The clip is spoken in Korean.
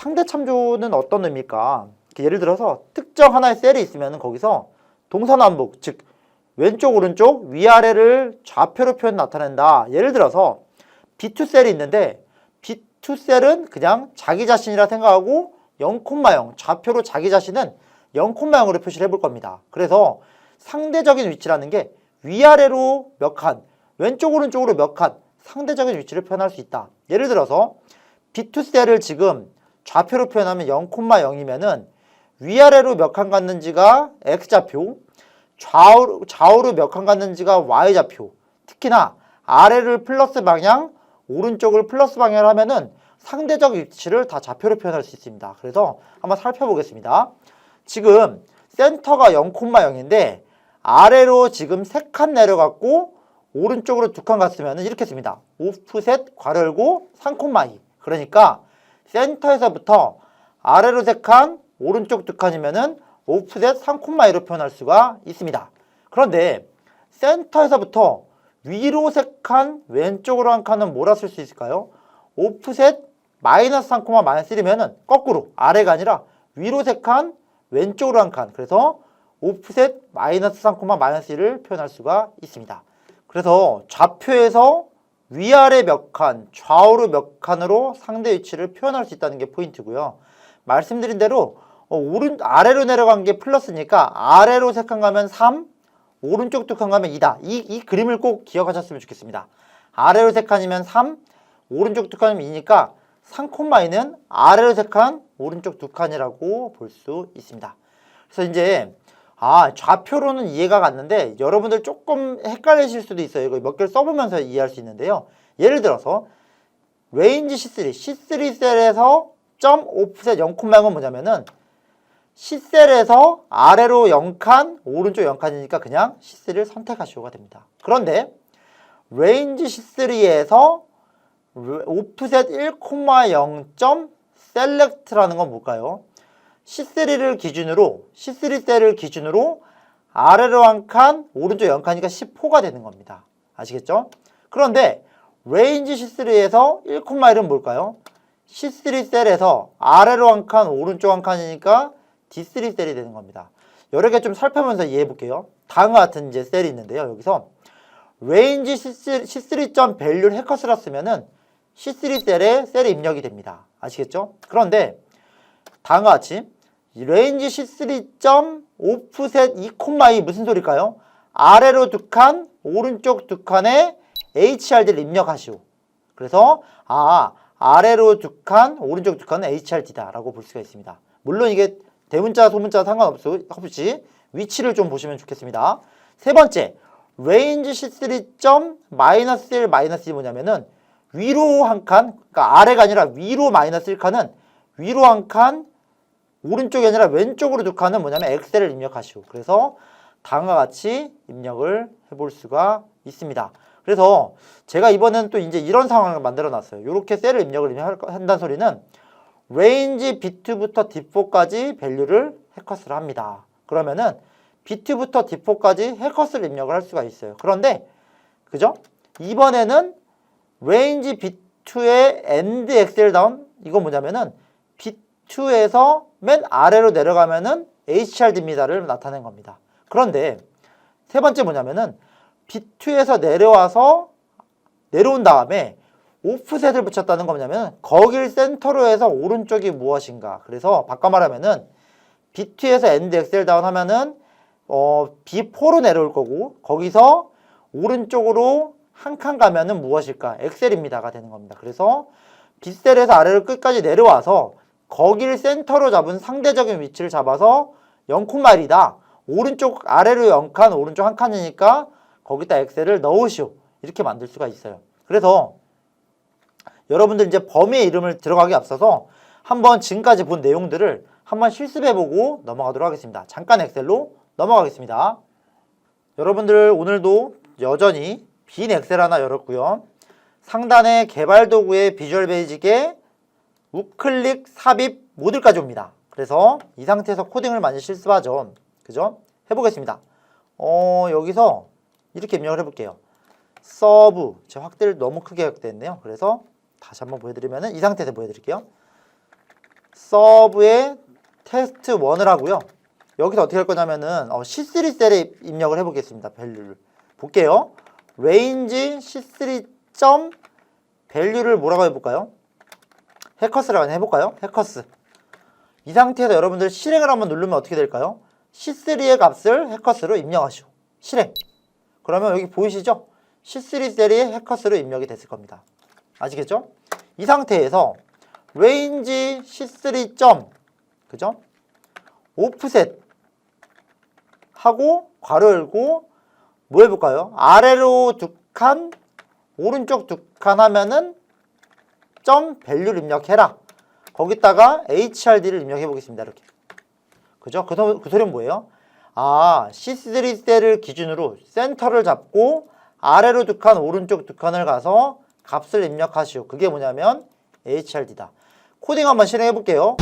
상대 참조는 어떤 의미일까? 예를 들어서 특정 하나의 셀이 있으면 거기서 동서남북, 즉 왼쪽 오른쪽 위아래를 좌표로 표현 나타낸다. 예를 들어서 B2 셀이 있는데 B2 셀은 그냥 자기 자신이라 생각하고 0,0 좌표로 자기 자신은 0,0으로 표시를 해볼 겁니다. 그래서 상대적인 위치라는 게 위아래로 몇 칸, 왼쪽 오른쪽으로 몇 칸, 상대적인 위치를 표현할 수 있다. 예를 들어서 B2 셀을 지금 좌표로 표현하면 0,0이면은 위아래로 몇 칸 갔는지가 X좌표, 좌우로 몇 칸 갔는지가 Y좌표. 특히나 아래를 플러스 방향, 오른쪽을 플러스 방향을 하면은 상대적 위치를 다 좌표로 표현할 수 있습니다. 그래서 한번 살펴보겠습니다. 지금 센터가 0,0인데 아래로 지금 3칸 내려갔고 오른쪽으로 2칸 갔으면 이렇게 씁니다. 오프셋 괄호 열고 3,2. 그러니까 센터에서부터 아래로 3칸, 오른쪽 2칸이면은 오프셋 3,2로 표현할 수가 있습니다. 그런데 센터에서부터 위로 3칸, 왼쪽으로 1칸은 뭐라 쓸 수 있을까요? 오프셋 마이너스 3, 마이너스 1이면은 거꾸로 아래가 아니라 위로 3칸, 왼쪽으로 1칸. 그래서 오프셋 마이너스 3, 마이너스 1을 표현할 수가 있습니다. 그래서 좌표에서 위아래 몇 칸, 좌우로 몇 칸으로 상대 위치를 표현할 수 있다는 게 포인트고요. 말씀드린 대로 아래로 내려간 게 플러스니까 아래로 3칸 가면 3, 오른쪽 2칸 가면 2다. 이 그림을 꼭 기억하셨으면 좋겠습니다. 아래로 3칸이면 3, 오른쪽 2칸이면 2니까 3,2는 아래로 3칸, 오른쪽 2칸이라고 볼 수 있습니다. 그래서 이제 좌표로는 이해가 갔는데 여러분들 조금 헷갈리실 수도 있어요. 이거 몇 개를 써보면서 이해할 수 있는데요. 예를 들어서 레인지 C3 셀에서 점 오프셋 0,0은 뭐냐면은 C셀에서 아래로 0칸, 오른쪽 0칸이니까 그냥 C3를 선택하시오가 됩니다. 그런데 레인지 C3에서 오프셋 1,0 셀렉트라는 건 뭘까요? C3를 기준으로, C3 셀을 기준으로 아래로 1칸, 오른쪽 0칸이니까 10호가 되는 겁니다. 아시겠죠? 그런데 레인지 C3에서 1,1은 뭘까요? C3 셀에서 아래로 1칸, 오른쪽 1칸이니까 D3 셀이 되는 겁니다. 여러 개 좀 살펴보면서 이해해 볼게요. 다음과 같은 이제 셀이 있는데요. 여기서 레인지 C3점 밸류를 해커스라 쓰면은 C3 셀에 입력이 됩니다. 아시겠죠? 그런데 다음과 같이 레인지 C3점 오프셋 2,2 무슨 소리일까요? 아래로 2칸, 오른쪽 2칸에 HRD를 입력하시오. 그래서 아래로 2칸, 오른쪽 2칸은 HRD다 라고 볼 수가 있습니다. 물론 이게 대문자, 소문자 상관없이 위치를 좀 보시면 좋겠습니다. 세 번째, 레인지 C3점 마이너스 1, 마이너스 2 뭐냐면은 위로 한 칸, 그러니까 아래가 아니라 위로 마이너스 1칸은 위로 한 칸, 오른쪽이 아니라 왼쪽으로 2칸은 뭐냐면 엑셀을 입력하시오. 그래서 다음과 같이 입력을 해볼 수가 있습니다. 그래서 제가 이번에는 또 이제 이런 상황을 만들어 놨어요. 이렇게 셀을 입력을 한다는 소리는 레인지 B2부터 D4까지 밸류를 해커스를 합니다. 그러면은 B2부터 D4까지 해커스를 입력을 할 수가 있어요. 그런데 그죠? 이번에는 레인지 B2의 AND 엑셀 다운 이건 뭐냐면은 B2에서 맨 아래로 내려가면은 HRD입니다를 나타낸 겁니다. 그런데 세 번째 뭐냐면은 B2에서 내려온 다음에 오프셋을 붙였다는 거 뭐냐면 거길 센터로 해서 오른쪽이 무엇인가. 그래서 바꿔 말하면은 B2에서 AND 엑셀 다운 하면은 B4로 내려올 거고 거기서 오른쪽으로 한 칸 가면은 무엇일까? 엑셀입니다가 되는 겁니다. 그래서 B셀에서 아래로 끝까지 내려와서 거길 센터로 잡은 상대적인 위치를 잡아서 0,1이다. 오른쪽 아래로 0칸, 오른쪽 한 칸이니까 거기다 엑셀을 넣으시오. 이렇게 만들 수가 있어요. 그래서 여러분들 이제 범위의 이름을 들어가기 앞서서 한번 지금까지 본 내용들을 한번 실습해보고 넘어가도록 하겠습니다. 잠깐 엑셀로 넘어가겠습니다. 여러분들 오늘도 여전히 빈 엑셀 하나 열었고요. 상단에 개발 도구의 비주얼 베이직에 우클릭, 삽입, 모듈까지 옵니다. 그래서 이 상태에서 코딩을 많이 실습하죠. 그죠? 해보겠습니다. 여기서 이렇게 입력을 해볼게요. 서브, 제 확대를 너무 크게 확대했네요. 그래서 다시 한번 보여드리면은 이 상태에서 보여드릴게요. 서브에 테스트 1을 하고요. 여기서 어떻게 할 거냐면은 C3 셀에 입력을 해보겠습니다. 밸류를 볼게요. range C3 점 밸류를 뭐라고 해볼까요? 해커스라고 해볼까요? 해커스. 이 상태에서 여러분들 실행을 한번 누르면 어떻게 될까요? C3의 값을 해커스로 입력하시오. 실행. 그러면 여기 보이시죠? C3 셀이 해커스로 입력이 됐을 겁니다. 아시겠죠? 이 상태에서 range C3 점 그죠? 오프셋 하고 괄호 열고 뭐 해볼까요? 아래로 두 칸, 오른쪽 두 칸 하면은 점 밸류를 입력해라. 거기다가 HRD를 입력해 보겠습니다. 이렇게. 그죠? 그 소리는 뭐예요? 아, C3 셀을 기준으로 센터를 잡고 아래로 두 칸, 오른쪽 두 칸을 가서 값을 입력하시오. 그게 뭐냐면 HRD다. 코딩 한번 실행해 볼게요.